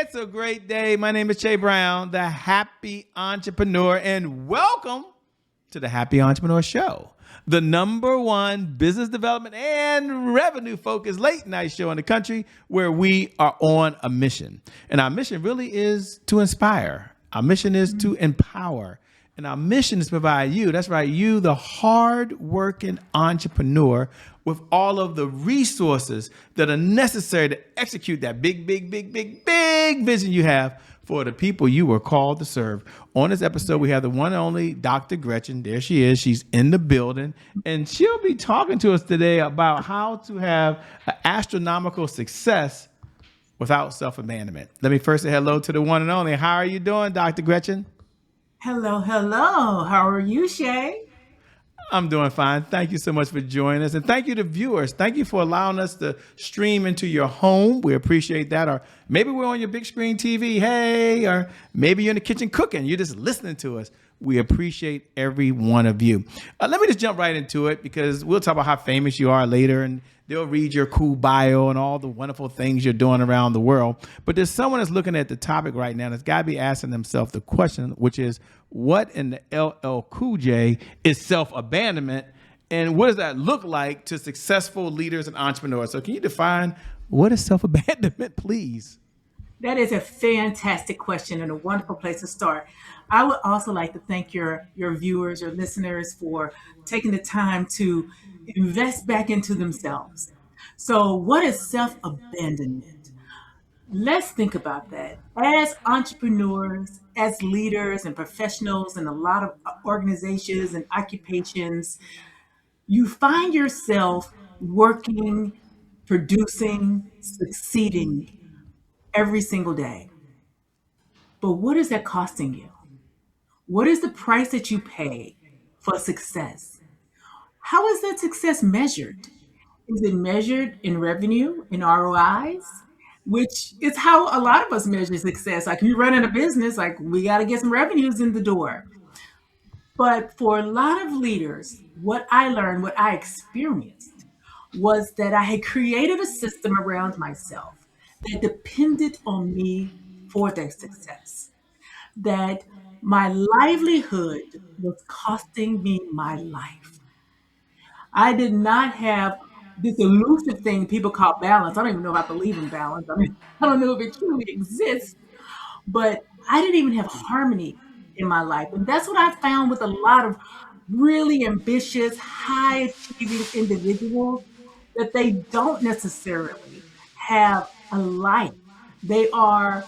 It's a great day. My name is Jay Brown, the Happy Entrepreneur, and welcome to the Happy Entrepreneur Show, the number one business development and revenue focused late night show in the country where we are on a mission. And our mission really is to inspire. Our mission is to empower. And our mission is to provide you, that's right, you, the hard-working entrepreneur, with all of the resources that are necessary to execute that big vision you have for the people you were called to serve. On this episode, we have the one and only Dr. Gretchen. There she is. She's in the building. And she'll be talking to us today about how to have an astronomical success without self-abandonment. Let me first say hello to the one and only. How are you doing, Dr. Gretchen? Hello. How are you, Shay? I'm doing fine. Thank you so much for joining us. And thank you to viewers. Thank you for allowing us to stream into your home. We appreciate that. Or maybe we're on your big screen TV. Hey, or maybe you're in the kitchen cooking. You're just listening to us. We appreciate every one of you. Let me just jump right into it because we'll talk about how famous you are later and they'll read your cool bio and all the wonderful things you're doing around the world. But there's someone that's looking at the topic right now that's got to be asking themselves the question, which is, what in the LL Cool J is self-abandonment? And what does that look like to successful leaders and entrepreneurs? So can you define what is self-abandonment, please? That is a fantastic question and a wonderful place to start. I would also like to thank your viewers, your listeners for taking the time to invest back into themselves. So what is self-abandonment? Let's think about that. As entrepreneurs, as leaders and professionals in a lot of organizations and occupations, you find yourself working, producing, succeeding every single day. But what is that costing you? What is the price that you pay for success? How is that success measured? Is it measured in revenue, in ROIs? Which is how a lot of us measure success. Like you running a business, like we got to get some revenues in the door. But for a lot of leaders, what I learned, what I experienced was that I had created a system around myself that depended on me for their success. That my livelihood was costing me my life. I did not have this elusive thing people call balance. I don't even know if I believe in balance. I mean, I don't know if it truly exists, but I didn't even have harmony in my life. And that's what I found with a lot of really ambitious, high achieving individuals that they don't necessarily have a life. They are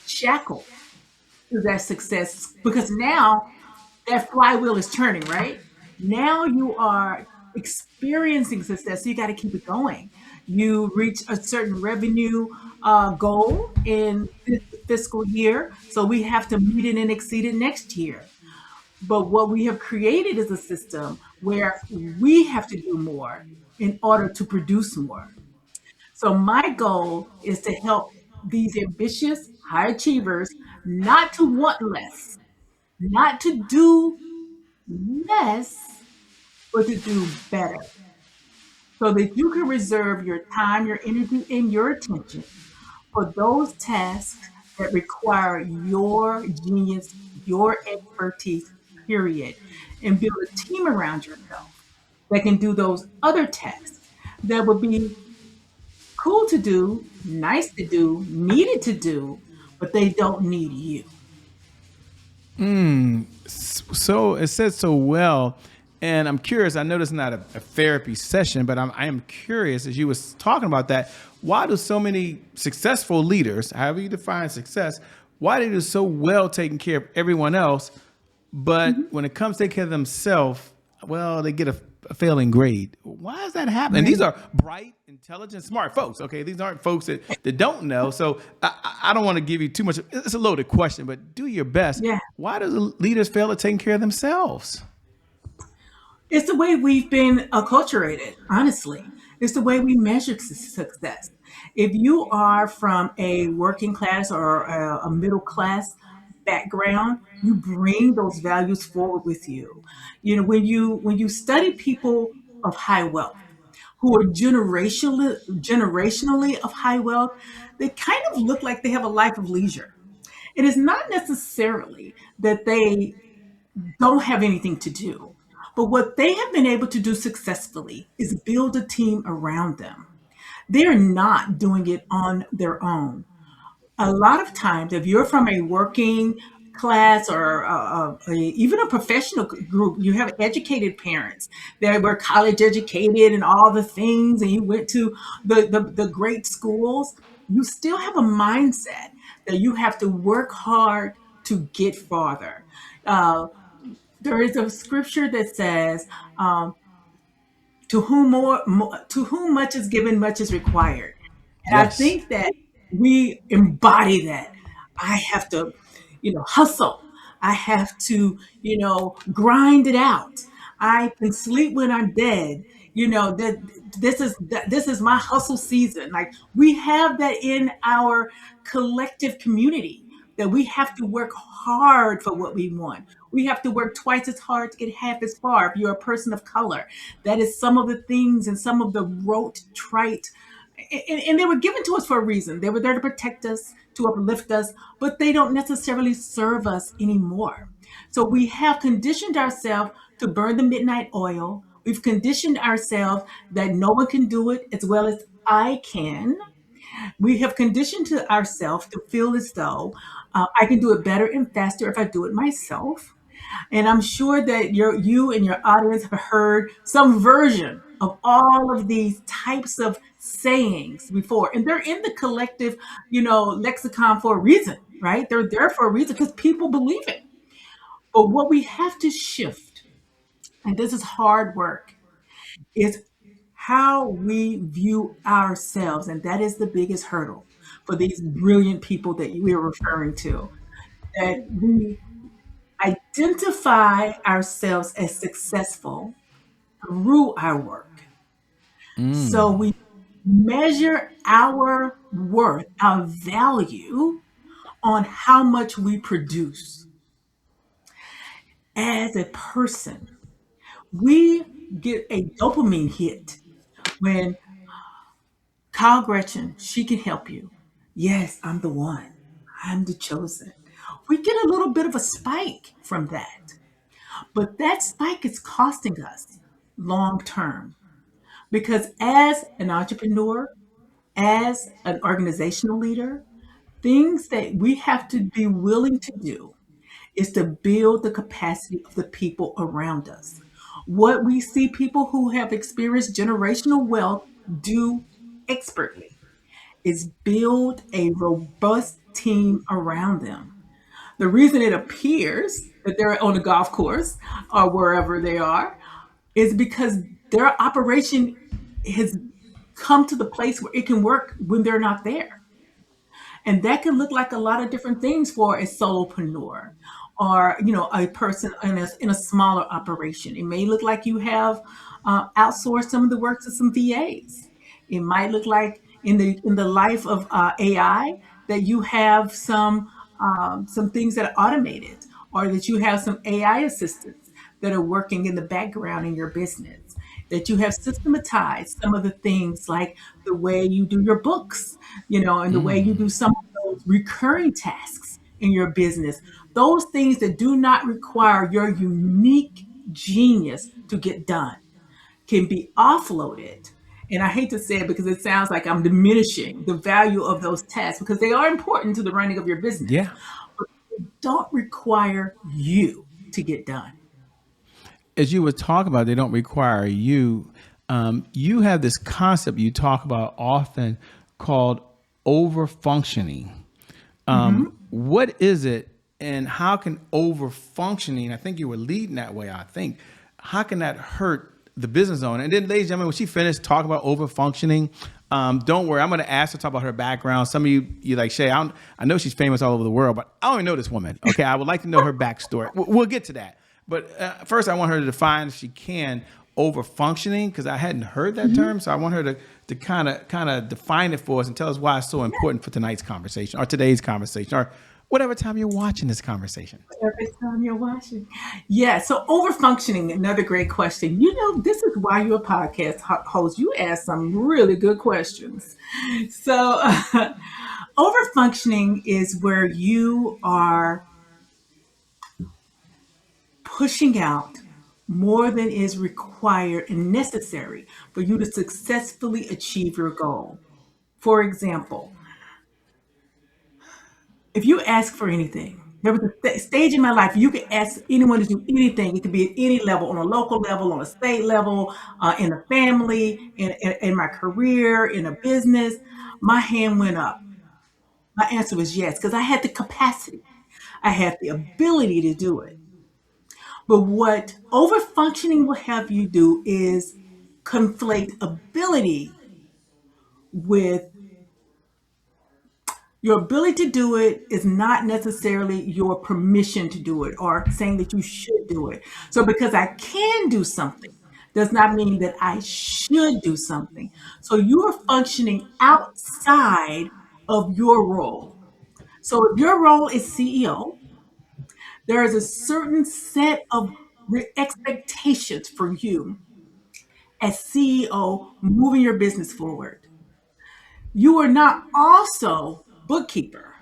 shackled to that success because now that flywheel is turning, right? Now you are experiencing success, so you got to keep it going. You reach a certain revenue goal in this fiscal year, so we have to meet it and exceed it next year. But what we have created is a system where we have to do more in order to produce more. So my goal is to help these ambitious high achievers not to want less, not to do less, but to do better so that you can reserve your time, your energy, and your attention for those tasks that require your genius, your expertise, period, and build a team around yourself that can do those other tasks that would be cool to do, nice to do, needed to do, but they don't need you. So it said so well. And I'm curious, I know this is not a therapy session, but I am curious, as you was talking about that, why do so many successful leaders, however you define success, why they do so well taking care of everyone else, but when it comes to taking care of themselves, well, they get a failing grade. Why does that happen? And these are bright, intelligent, smart folks. Okay, these aren't folks that don't know. So I don't want to give you too much. It's a loaded question, but do your best. Yeah. Why do the leaders fail at taking care of themselves? It's the way we've been acculturated, honestly. It's the way we measure success. If you are from a working class or a middle class background, you bring those values forward with you. You know, when you study people of high wealth who are generationally of high wealth, they kind of look like they have a life of leisure. It is not necessarily that they don't have anything to do, but what they have been able to do successfully is build a team around them. They're not doing it on their own. A lot of times, if you're from a working class or even a professional group, you have educated parents that were college educated and all the things, and you went to the great schools, you still have a mindset that you have to work hard to get farther. Uh, there is a scripture that says, to whom much is given, much is required. And I Yes. think that we embody that. I have to, hustle. I have to, grind it out. I can sleep when I'm dead. That this is my hustle season. Like, we have that in our collective community, that we have to work hard for what we want. We have to work twice as hard to get half as far. If you're a person of color, that is some of the things and some of the rote, trite, and they were given to us for a reason. They were there to protect us, to uplift us, but they don't necessarily serve us anymore. So we have conditioned ourselves to burn the midnight oil. We've conditioned ourselves that no one can do it as well as I can. We have conditioned to ourselves to feel as though I can do it better and faster if I do it myself. And I'm sure that you and your audience have heard some version of all of these types of sayings before. And they're in the collective, lexicon for a reason, right? They're there for a reason because people believe it. But what we have to shift, and this is hard work, is how we view ourselves. And that is the biggest hurdle for these brilliant people that we are referring to. That we identify ourselves as successful through our work. So we measure our worth, our value on how much we produce. As a person, we get a dopamine hit when Gretchen, she can help you. Yes, I'm the one. I'm the chosen. We get a little bit of a spike from that. But that spike is costing us long term, because as an entrepreneur, as an organizational leader, things that we have to be willing to do is to build the capacity of the people around us. What we see people who have experienced generational wealth do expertly is build a robust team around them. The reason it appears that they're on a golf course or wherever they are is because their operation has come to the place where it can work when they're not there. And that can look like a lot of different things for a solopreneur, or a person in a smaller operation. It may look like you have outsourced some of the work to some VAs. It might look like in the life of AI that you have some things that are automated, or that you have some AI assistants that are working in the background in your business, that you have systematized some of the things, like the way you do your books, and the way you do some of those recurring tasks in your business. Those things that do not require your unique genius to get done can be offloaded. And I hate to say it because it sounds like I'm diminishing the value of those tasks, because they are important to the running of your business, Yeah. but they don't require you to get done. As you were talking about, they don't require you. You have this concept you talk about often called over functioning. Mhm. What is it, and how can over functioning? I think you were leading that way. I think, how can that hurt the business owner? And then, ladies and gentlemen, when she finished talking about over functioning, don't worry, I'm going to ask her to talk about her background. Some of you like Shay. I know she's famous all over the world, but I don't even know this woman. Okay, I would like to know her backstory. We'll get to that. But first, I want her to define, if she can, over functioning, because I hadn't heard that Mhm. term. So I want her to kind of define it for us and tell us why it's so important for tonight's conversation, or today's conversation, whatever time you're watching this conversation. Every time you're watching. Yeah. So overfunctioning, another great question. You know, this is why you're a podcast host. You ask some really good questions. So overfunctioning is where you are pushing out more than is required and necessary for you to successfully achieve your goal. For example, if you ask for anything, there was a stage in my life you could ask anyone to do anything. It could be at any level, on a local level, on a state level, in a family, in my career, in a business. My hand went up. My answer was yes, because I had the capacity, I had the ability to do it. But what overfunctioning will have you do is conflate ability with your ability to do it is not necessarily your permission to do it or saying that you should do it. So because I can do something does not mean that I should do something. So you are functioning outside of your role. So if your role is CEO, there is a certain set of expectations for you as CEO moving your business forward. You are not also bookkeeper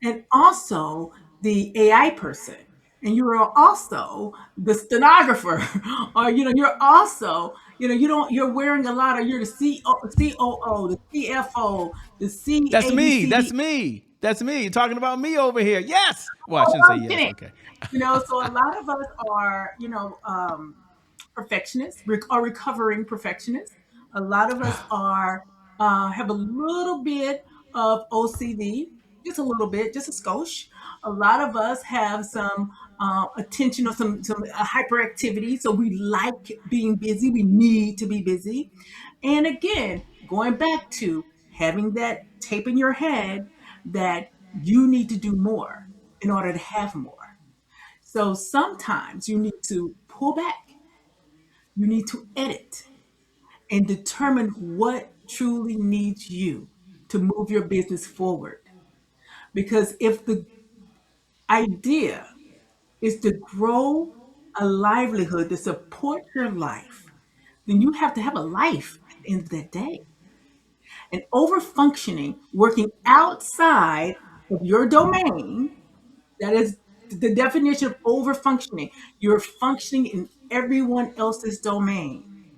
and also the AI person. And you are also the stenographer, or you're also, you're wearing a lot of, you're the COO, the CFO, the That's me. That's CABCD. me. That's me. You're talking about me over here. Yes. Well, I shouldn't say yes. Okay. So a lot of us are, perfectionists, are recovering perfectionists. A lot of us are have a little bit of OCD, just a little bit, just a skosh. A lot of us have some attention or some hyperactivity. So we like being busy. We need to be busy. And again, going back to having that tape in your head that you need to do more in order to have more. So sometimes you need to pull back, you need to edit and determine what truly needs you to move your business forward. Because if the idea is to grow a livelihood to support your life, then you have to have a life at the end of that day. And over functioning, working outside of your domain, that is the definition of over functioning. You're functioning in everyone else's domain,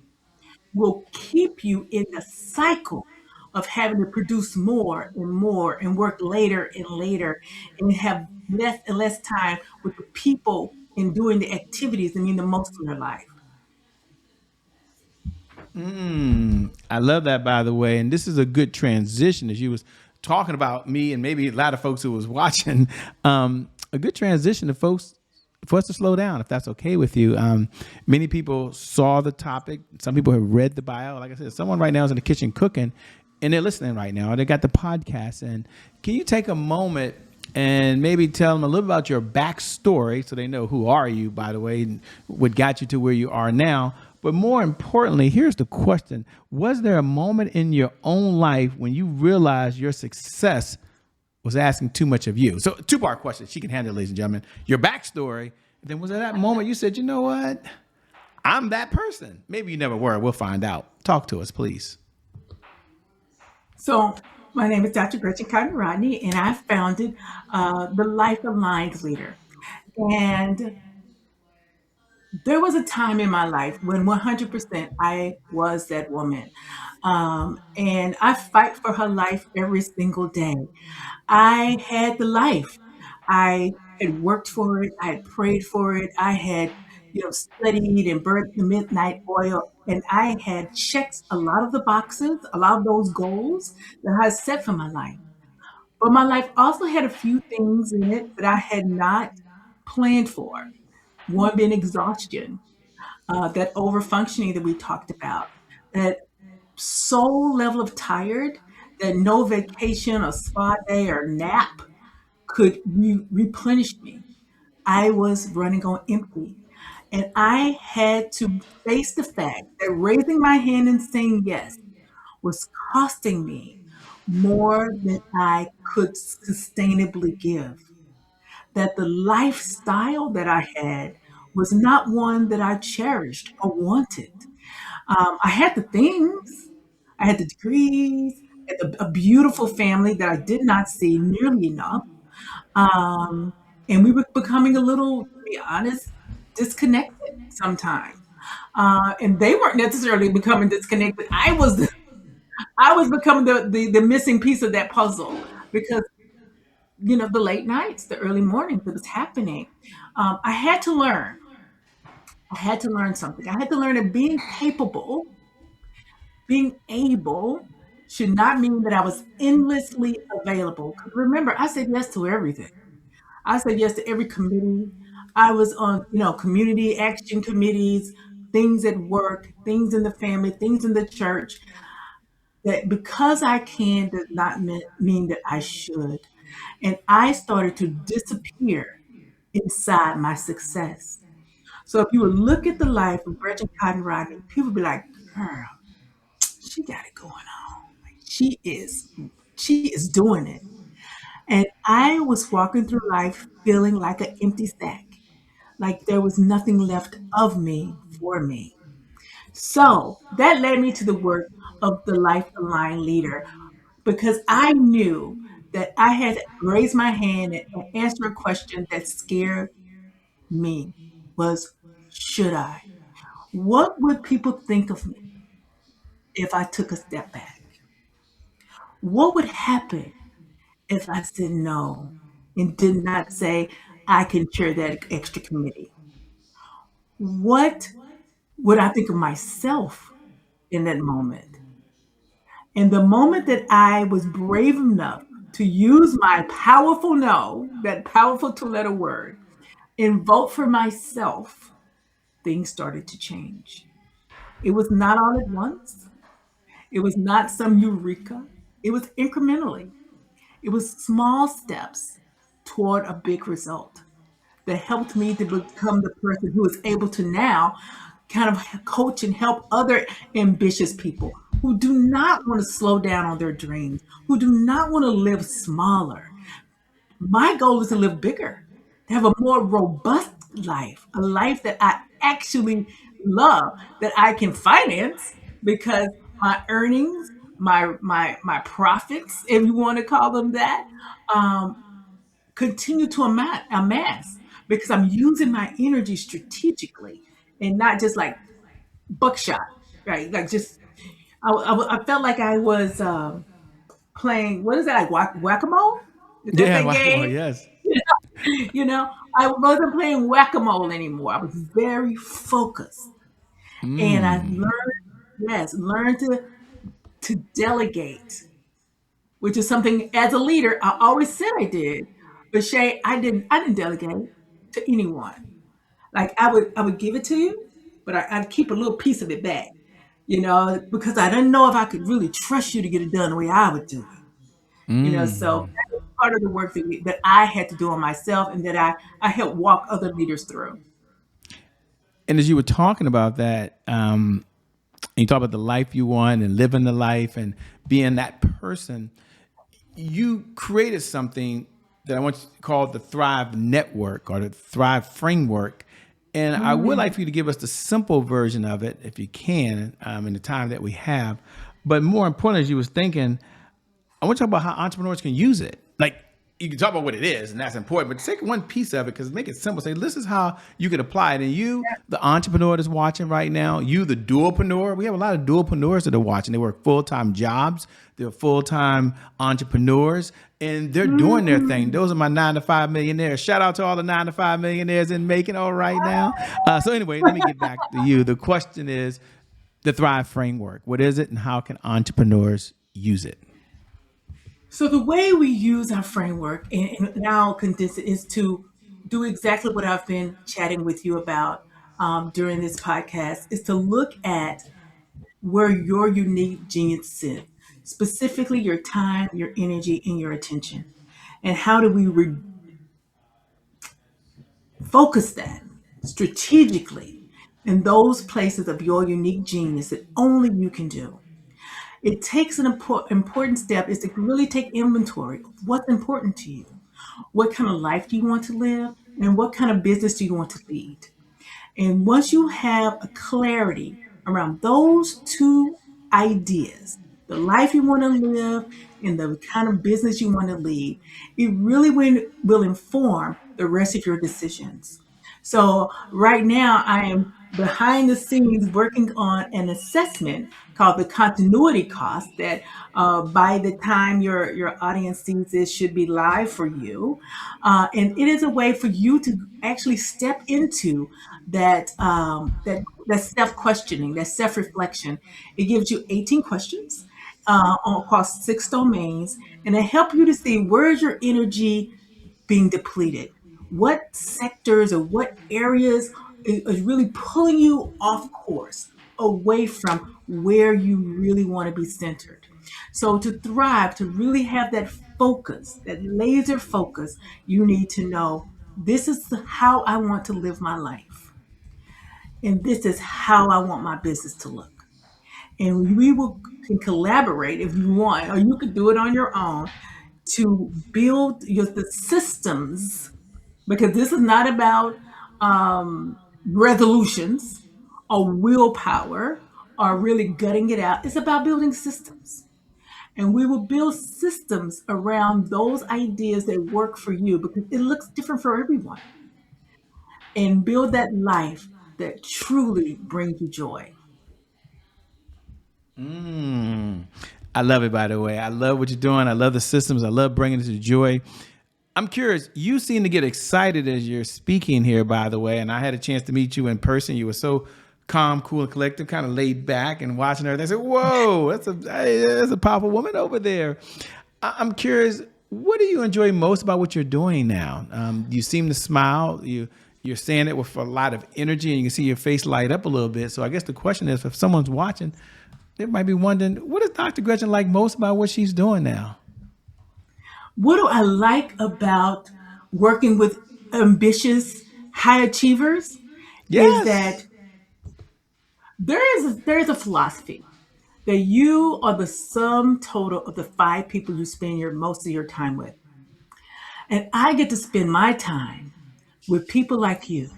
will keep you in the cycle of having to produce more and more and work later and later and have less and less time with the people and doing the activities that mean the most in your life. I love that, by the way. And this is a good transition as you was talking about me and maybe a lot of folks who was watching. A good transition to folks for us to slow down, if that's okay with you. Many people saw the topic. Some people have read the bio. Like I said, someone right now is in the kitchen cooking, and they're listening right now. They got the podcast. And can you take a moment and maybe tell them a little about your backstory so they know who are you, by the way, and what got you to where you are now. But more importantly, here's the question. Was there a moment in your own life when you realized your success was asking too much of you? So two-part question. She can handle it, ladies and gentlemen. Your backstory. Then was there that moment you said, you know what? I'm that person. Maybe you never were. We'll find out. Talk to us, please. So, my name is Dr. Gretchen Cotton Rodney, and I founded the Life Aligned Leader. And there was a time in my life when 100% I was that woman. And I fight for her life every single day. I had the life. I had worked for it. I had prayed for it. I had, studied and burnt the midnight oil. And I had checked a lot of the boxes, a lot of those goals that I set for my life. But my life also had a few things in it that I had not planned for. One being exhaustion, that over functioning that we talked about, that soul level of tired that no vacation or spa day or nap could replenish me. I was running on empty. And I had to face the fact that raising my hand and saying yes was costing me more than I could sustainably give. that the lifestyle that I had was not one that I cherished or wanted. I had the things, I had the degrees, I had a beautiful family that I did not see nearly enough. Um, and we were becoming a little, to be honest, disconnected sometimes. And they weren't necessarily becoming disconnected. I was becoming the missing piece of that puzzle because the late nights, the early mornings, it was happening. I had to learn. I had to learn something. I had to learn that being able should not mean that I was endlessly available. Because remember, I said yes to everything. I said yes to every committee. I was on, community action committees, things at work, things in the family, things in the church. That because I can does not mean that I should. And I started to disappear inside my success. So if you would look at the life of Gretchen Cotton Rodney, people be like, girl, she got it going on. Like, she is doing it. And I was walking through life feeling like an empty sack, like there was nothing left of me for me. So that led me to the work of the Life Aligned Leader because I knew that I had to raise my hand and answer a question that scared me was, should I? What would people think of me if I took a step back? What would happen if I said no and did not say I can chair that extra committee? What would I think of myself in that moment? And the moment that I was brave enough to use my powerful no, that powerful two letter word, and vote for myself, things started to change. It was not all at once. It was not some eureka. It was incrementally. It was small steps toward a big result that helped me to become the person who is able to now kind of coach and help other ambitious people who do not want to slow down on their dreams, who do not want to live smaller. My goal is to live bigger, to have a more robust life, a life that I actually love, that I can finance because my earnings, my profits, if you want to call them that, um, continue to amass because I'm using my energy strategically and not just like buckshot, right? Like just I felt like I was playing what is that like whack-a-mole? Is that Yeah, that wow, game? yes. You know, I wasn't playing whack-a-mole anymore. I was very focused, and I Mm. learned, yes, learned to delegate, which is something as a leader I always said I did. But Shay, I didn't delegate to anyone. Like I would give it to you, but I'd keep a little piece of it back, because I didn't know if I could really trust you to get it done the way I would do it. So Mm. that was part of the work that I had to do on myself and that I helped walk other leaders through. And as you were talking about that, and you talk about the life you want and living the life and being that person, you created something that I want to call the Thrive Network or the Thrive Framework. And I would like Mm. for you to give us the simple version of it, if you can, in the time that we have. But more important, as you was thinking, I want to talk about how entrepreneurs can use it. Like you can talk about what it is, and that's important, but take one piece of it because make it simple. Say, this is how you can apply it. And you, the entrepreneur that's watching right now, you, the dualpreneur, we have a lot of dualpreneurs that are watching. They work full-time jobs. They're full-time entrepreneurs, and they're doing their thing. Mm. Those are my 9 to 5 millionaires. Shout out to all the 9 to 5 millionaires in making all right now. So anyway, let me get back to you. The question is the Thrive Framework. What is it, and how can entrepreneurs use it? So the way we use our framework, and now condense it, is to do exactly what I've been chatting with you about during this podcast, is to look at where your unique genius sits, specifically your time, your energy, and your attention. And how do we focus that strategically in those places of your unique genius that only you can do? It takes an important step is to really take inventory of what's important to you. What kind of life do you want to live? And what kind of business do you want to lead? And once you have a clarity around those two ideas, the life you want to live and the kind of business you want to lead, it really will inform the rest of your decisions. So right now I am behind the scenes working on an assessment called the continuity cost that by the time your audience sees this should be live for you. And it is a way for you to actually step into that self-questioning, that self-reflection. It gives you 18 questions across 6 domains, and it helps you to see where's your energy being depleted. What sectors or what areas is really pulling you off course, away from where you really want to be centered. So to thrive, to really have that focus, that laser focus, you need to know this is how I want to live my life. And this is how I want my business to look. And we will can collaborate if you want, or you could do it on your own to build the systems, because this is not about resolutions or willpower or really gutting it out. It's about building systems. And we will build systems around those ideas that work for you because it looks different for everyone. And build that life that truly brings you joy. I love it, by the way. I love what you're doing. I love the systems. I love bringing it to joy. I'm curious, you seem to get excited as you're speaking here, by the way, and I had a chance to meet you in person. You were so calm, cool, and collected, kind of laid back and watching her. I said, whoa, that's a powerful woman over there. I'm curious, what do you enjoy most about what you're doing now? You seem to smile. You're saying it with a lot of energy, and you can see your face light up a little bit. So I guess the question is, if someone's watching, they might be wondering, what does Dr. Gretchen like most about what she's doing now? What do I like about working with ambitious high achievers is Yes. that there is a philosophy that you are the sum total of the 5 people you spend your most of your time with. And I get to spend my time with people like you,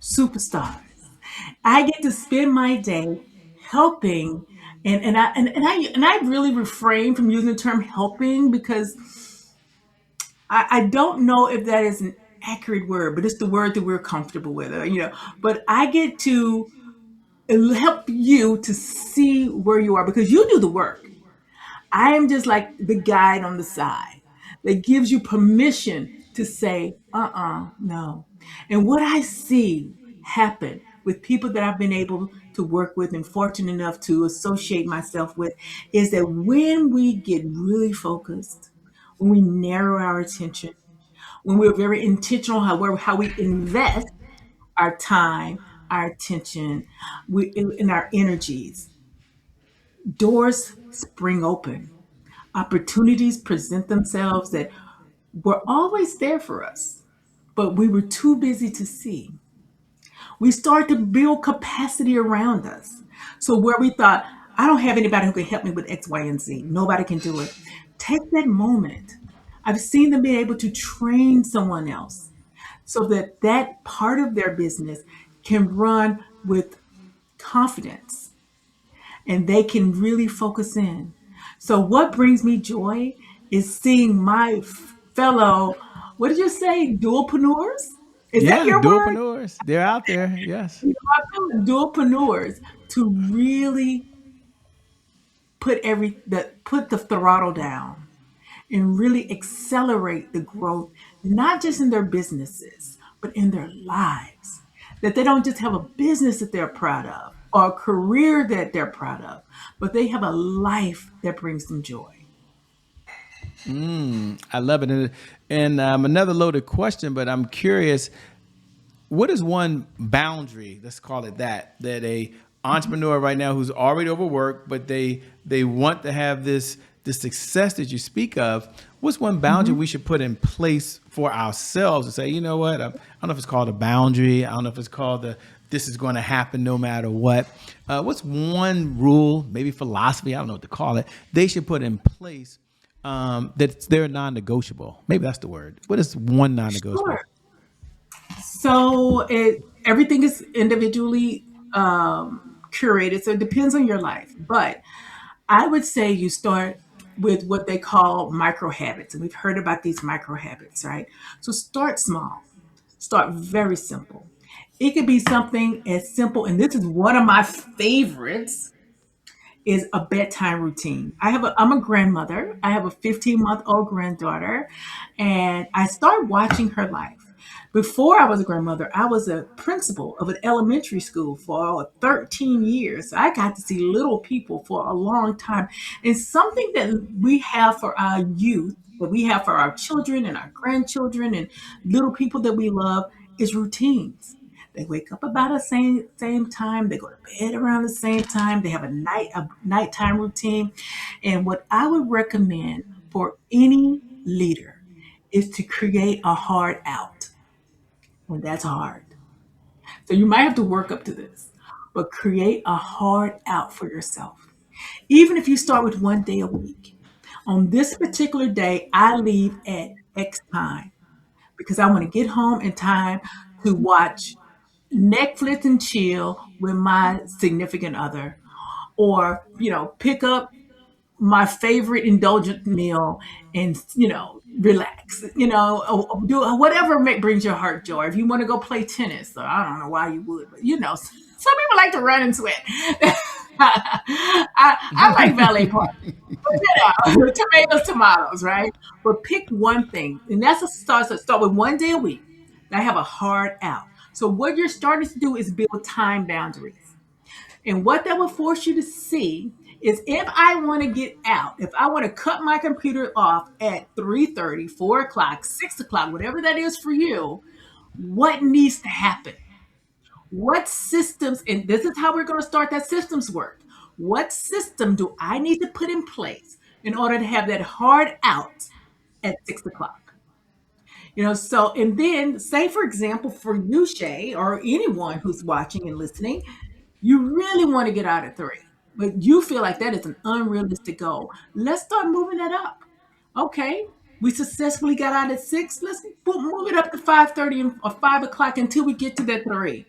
superstars. I get to spend my day helping, and I really refrain from using the term helping because I don't know if that is an accurate word, but it's the word that we're comfortable with. But I get to help you to see where you are because you do the work. I am just like the guide on the side that gives you permission to say, no. And what I see happen with people that I've been able to work with and fortunate enough to associate myself with is that when we get really focused, when we narrow our attention, when we're very intentional how we invest our time, our attention, in our energies, doors spring open. Opportunities present themselves that were always there for us, but we were too busy to see. We start to build capacity around us. So where we thought, I don't have anybody who can help me with X, Y, and Z. Nobody can do it. Take that moment. I've seen them be able to train someone else so that that part of their business can run with confidence and they can really focus in. So what brings me joy is seeing my fellow, what did you say, dualpreneurs? Is that Yeah, your word? dualpreneurs. They're out there. Yes. My fellow dualpreneurs to really put the throttle down and really accelerate the growth, not just in their businesses, but in their lives. That they don't just have a business that they're proud of or a career that they're proud of, but they have a life that brings them joy. I love it. And another loaded question, but I'm curious, what is one boundary, let's call it that a entrepreneur right now who's already overworked, but they want to have this success that you speak of, what's one boundary we should put in place for ourselves to say, you know what, I don't know if it's called a boundary. I don't know if it's called this is going to happen no matter what. What's one rule, maybe philosophy, I don't know what to call it, they should put in place that they're non-negotiable? Maybe that's the word. What is one non-negotiable? Sure. So everything is individually curated, so it depends on your life. But I would say you start with what they call micro habits, and we've heard about these micro habits, right? So start small, start very simple. It could be something as simple, and this is one of my favorites, is a bedtime routine. I'm a grandmother. I have a 15-month-old granddaughter, and I started watching her life. Before I was a grandmother, I was a principal of an elementary school for 13 years. I got to see little people for a long time. And something that we have for our youth, that we have for our children and our grandchildren and little people that we love is routines. They wake up about the same time. They go to bed around the same time. They have a nighttime routine. And what I would recommend for any leader is to create a hard out. And that's hard. So you might have to work up to this, but create a hard out for yourself. Even if you start with 1 day a week. On this particular day, I leave at X time because I want to get home in time to watch Netflix and chill with my significant other, or pick up my favorite indulgent meal and relax, do whatever brings your heart joy. If you want to go play tennis, or I don't know why you would, but some people like to run and sweat. I like ballet park. Tomatoes, tomatoes, right? But pick one thing, and that's a start. So start with 1 day a week. I have a hard out. So what you're starting to do is build time boundaries. And what that will force you to see is, if I want to get out, if I want to cut my computer off at 3:30, 4 o'clock, 6 o'clock, whatever that is for you, what needs to happen? What systems, and this is how we're going to start that systems work. What system do I need to put in place in order to have that hard out at 6 o'clock? So, and then say, for example, for you, Shay, or anyone who's watching and listening, you really want to get out at 3, but you feel like that is an unrealistic goal. Let's start moving that up. Okay. We successfully got out at 6. Let's move it up to 5:30 or 5 o'clock until we get to that 3.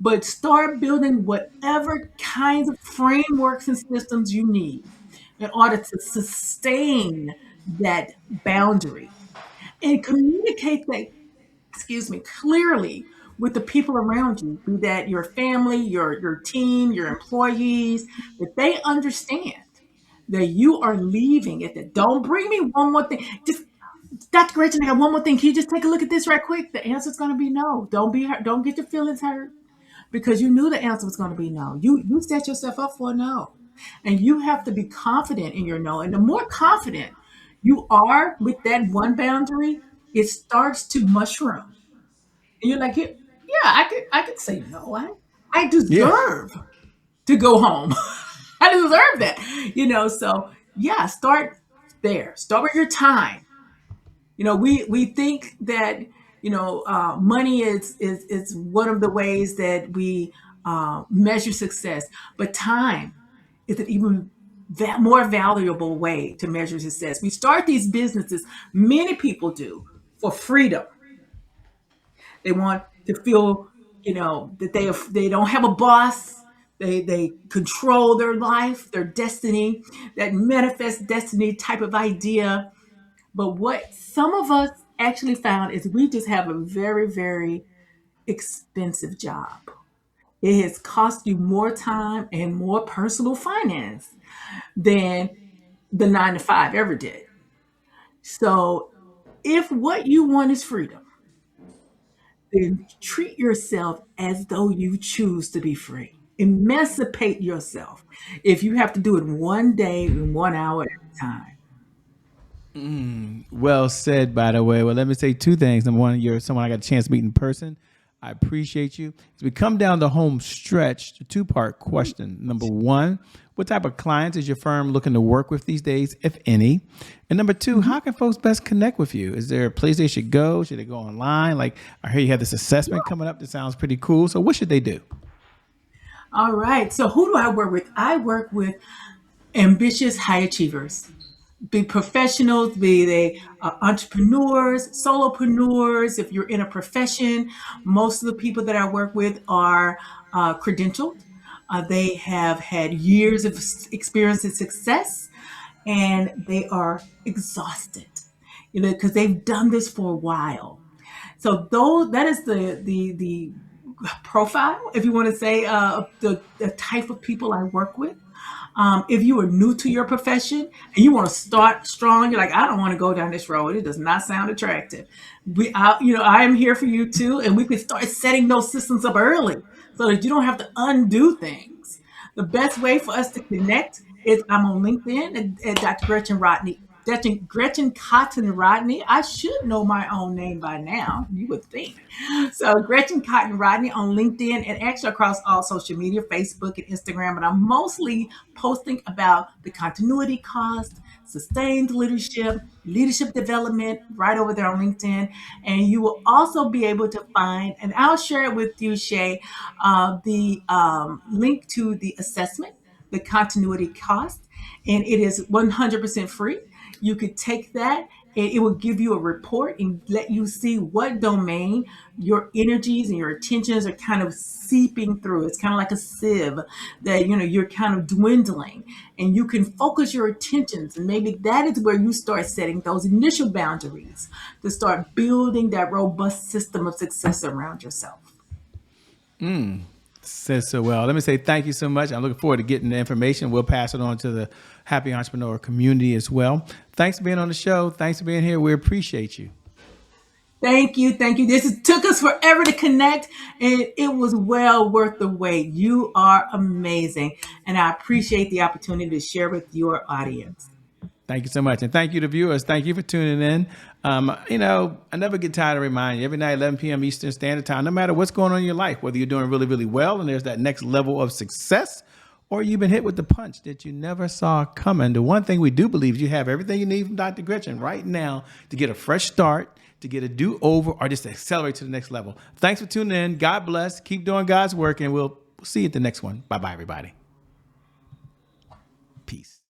But start building whatever kinds of frameworks and systems you need in order to sustain that boundary and communicate that, excuse me, clearly with the people around you, be that your family, your team, your employees, that they understand that you are leaving at that. Don't bring me one more thing. Just, Dr. Gretchen, I got one more thing. Can you just take a look at this right quick? The answer is going to be no. Don't be hurt. Don't get your feelings hurt because you knew the answer was going to be no. You set yourself up for a no. And you have to be confident in your no. And the more confident you are with that one boundary, it starts to mushroom. And you're like, yeah, I could say no. I Yeah. deserve to go home. I deserve that. So yeah, start there. Start with your time. We think that money is one of the ways that we measure success, but time is an even more valuable way to measure success. We start these businesses, many people do, for freedom. They want to feel, that they don't have a boss. They control their life, their destiny, that manifest destiny type of idea. But what some of us actually found is we just have a very, very expensive job. It has cost you more time and more personal finance than the 9 to 5 ever did. So if what you want is freedom, then treat yourself as though you choose to be free. Emancipate yourself. If you have to do it 1 day and 1 hour at a time. Well said, by the way. Well, let me say two things. Number one, you're someone I got a chance to meet in person. I appreciate you. As we come down the home stretch, a two-part question. Number one, what type of clients is your firm looking to work with these days, if any? And number two, how can folks best connect with you? Is there a place they should go? Should they go online? Like, I hear you have this assessment coming up that sounds pretty cool. So what should they do? All right. So who do I work with? I work with ambitious high achievers. be professionals, be they entrepreneurs, solopreneurs. If you're in a profession, most of the people that I work with are credentialed. They have had years of experience and success, and they are exhausted, because they've done this for a while. So though that is the profile, if you want to say, the type of people I work with. If you are new to your profession and you want to start strong, you're like, I don't want to go down this road. It does not sound attractive. I am here for you too, and we can start setting those systems up early so that you don't have to undo things. The best way for us to connect is I'm on LinkedIn at Dr. Gretchen Rodney. Gretchen Cotton Rodney. I should know my own name by now, you would think. So Gretchen Cotton Rodney on LinkedIn and actually across all social media, Facebook and Instagram. But I'm mostly posting about the continuity cost, sustained leadership, leadership development right over there on LinkedIn. And you will also be able to find, and I'll share it with you, Shay, the link to the assessment, the continuity cost, and it is 100% free. You could take that and it will give you a report and let you see what domain your energies and your attentions are kind of seeping through. It's kind of like a sieve that you're kind of dwindling, and you can focus your attentions, and maybe that is where you start setting those initial boundaries to start building that robust system of success around yourself. Says so well. Let me say thank you so much. I'm looking forward to getting the information. We'll pass it on to the Happy Entrepreneur community as well. Thanks for being on the show. Thanks for being here. We appreciate you. Thank you. Thank you. Took us forever to connect, and it was well worth the wait. You are amazing, and I appreciate the opportunity to share with your audience. Thank you so much. And thank you to viewers. Thank you for tuning in. I never get tired of reminding you every night, 11 p.m. Eastern Standard Time, no matter what's going on in your life, whether you're doing really, really well and there's that next level of success, or you've been hit with the punch that you never saw coming. The one thing we do believe is you have everything you need from Dr. Gretchen right now to get a fresh start, to get a do-over, or just to accelerate to the next level. Thanks for tuning in. God bless. Keep doing God's work, and we'll see you at the next one. Bye-bye, everybody. Peace.